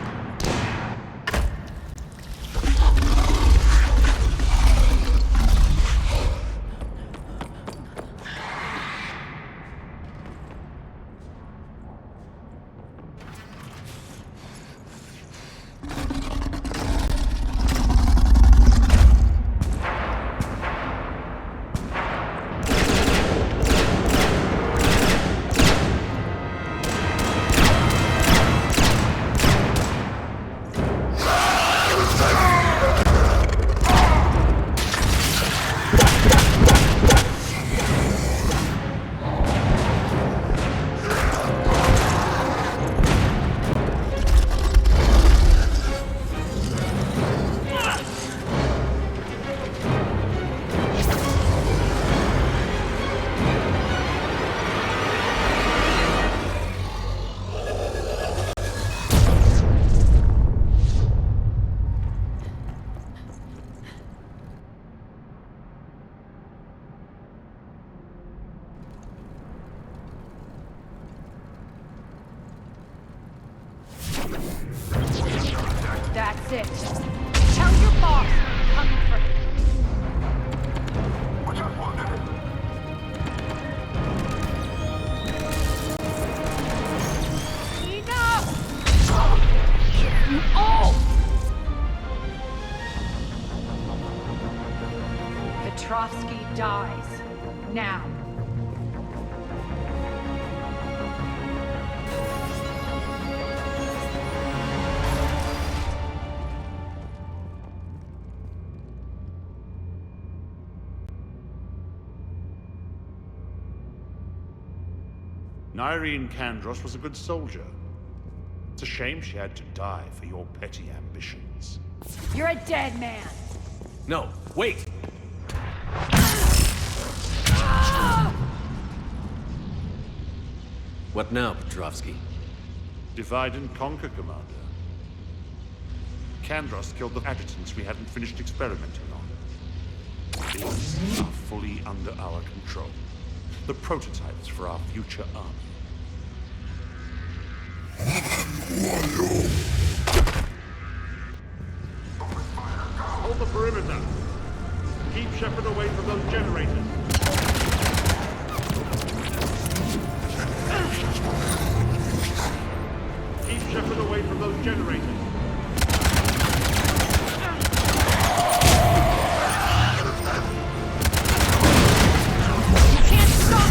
That's it. Tell your boss I'm coming for him. Enough! Oh! Petrovsky dies. Now. Nyreen Kandros was a good soldier. It's a shame she had to die for your petty ambitions. You're a dead man. No, wait! What now, Petrovsky? Divide and conquer, Commander. Kandros killed the adjutants we hadn't finished experimenting on. These are fully under our control. The prototypes for our future army. Hold the perimeter. Keep Shepard away from those generators. Keep Shepard away from those generators. You can't stop!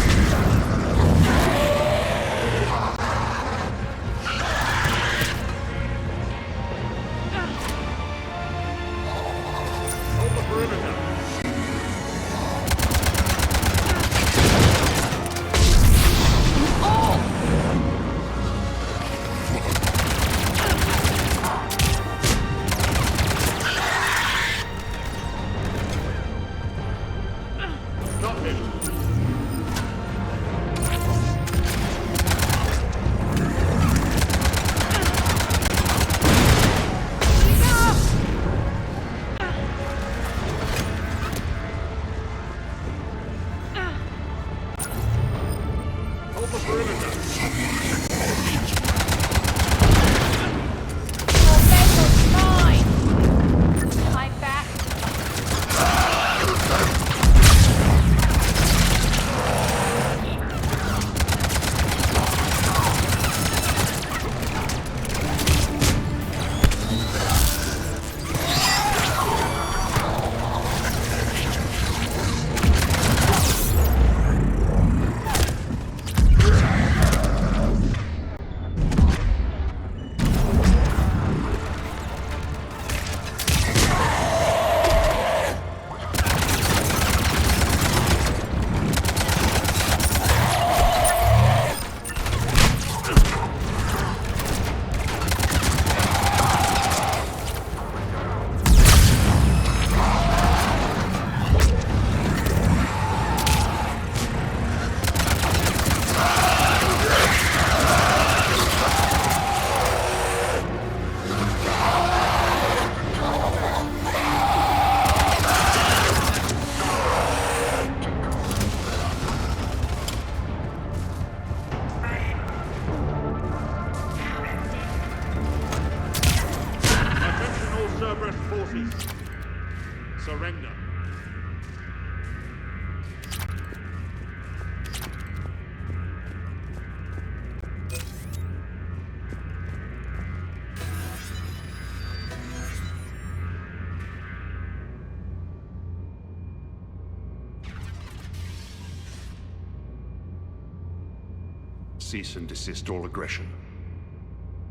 cease and desist all aggression.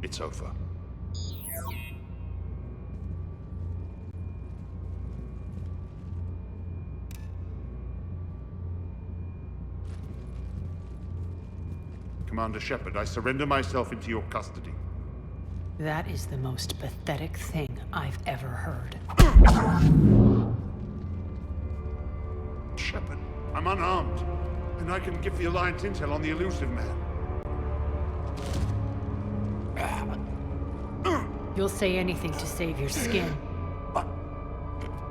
It's over. Commander Shepard, I surrender myself into your custody. That is the most pathetic thing I've ever heard. Shepard, I'm unarmed, and I can give the Alliance intel on the elusive man. You'll say anything to save your skin.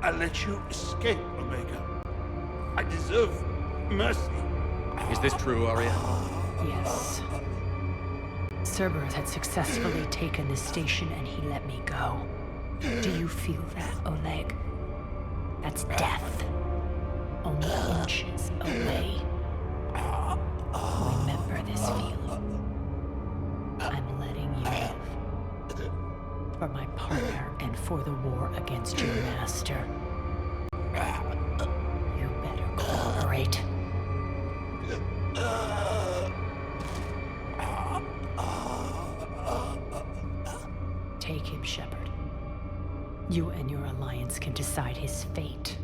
I let you escape, Omega. I deserve mercy. Is this true, Aria? Yes. Cerberus had successfully taken this station and he let me go. Do you feel that, Oleg? That's death. Only inches away. Remember this feeling. I'm letting you live. For my partner and for the war against your master. You better cooperate. Take him, Shepard. You and your Alliance can decide his fate.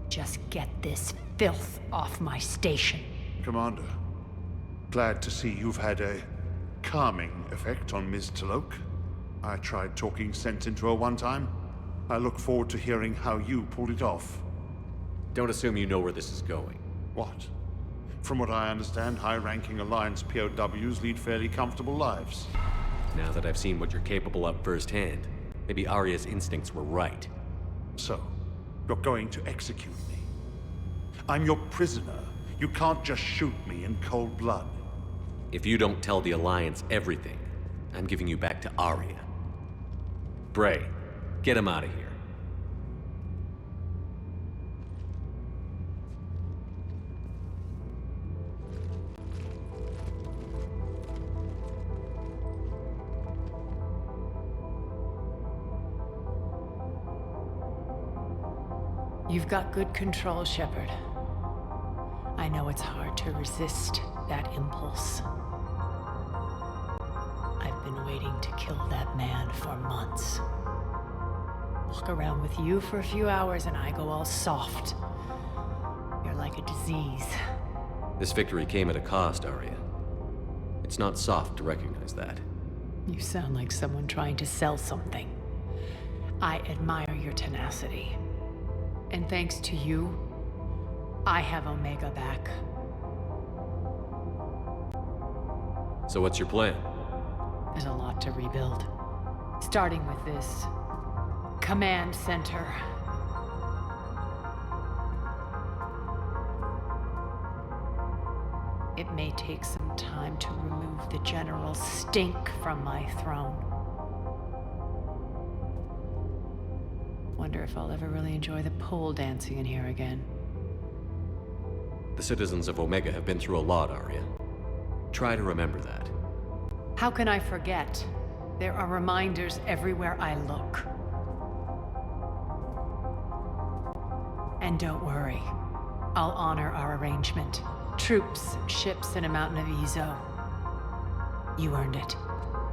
Just get this filth off my station. Commander, glad to see you've had a calming effect on Ms. T'Loak. I tried talking sense into her one time. I look forward to hearing how you pulled it off. Don't assume you know where this is going. What? From what I understand, high-ranking Alliance POWs lead fairly comfortable lives. Now that I've seen what you're capable of firsthand, maybe Aria's instincts were right. So, you're going to execute me. I'm your prisoner. You can't just shoot me in cold blood. If you don't tell the Alliance everything, I'm giving you back to Aria. Bray, get him out of here. You've got good control, Shepard. I know it's hard to resist that impulse. I've been waiting to kill that man for months. Walk around with you for a few hours and I go all soft. You're like a disease. This victory came at a cost, Aria. It's not soft to recognize that. You sound like someone trying to sell something. I admire your tenacity. And thanks to you, I have Omega back. So what's your plan? There's a lot to rebuild. Starting with this command center. It may take some time to remove the general's stink from my throne. Wonder if I'll ever really enjoy the pole dancing in here again. The citizens of Omega have been through a lot, Aria. Try to remember that. How can I forget? There are reminders everywhere I look. And don't worry. I'll honor our arrangement. Troops, ships, and a mountain of Ezo. You earned it.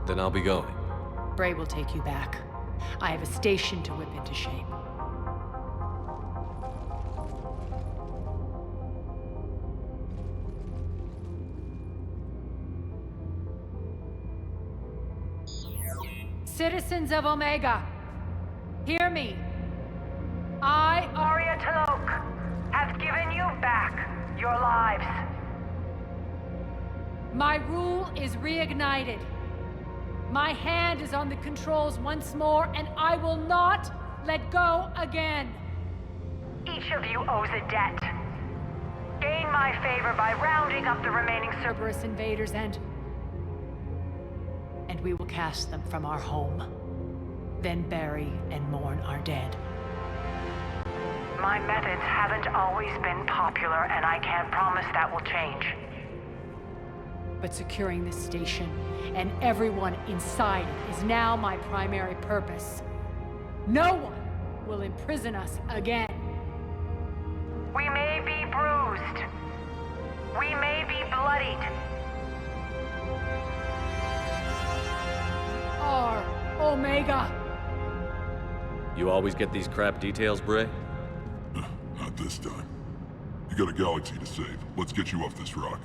Then I'll be going. Bray will take you back. I have a station to whip into shape. Citizens of Omega, hear me. I, Aria T'Loak, have given you back your lives. My rule is reignited. My hand is on the controls once more, and I will not let go again. Each of you owes a debt. Gain my favor by rounding up the remaining Cerberus invaders, and we will cast them from our home. Then bury and mourn our dead. My methods haven't always been popular, and I can't promise that will change. But securing this station and everyone inside it is now my primary purpose. No one will imprison us again. We may be bruised. We may be bloodied. Omega! You always get these crap details, Bray? Not this time. You got a galaxy to save. Let's get you off this rock.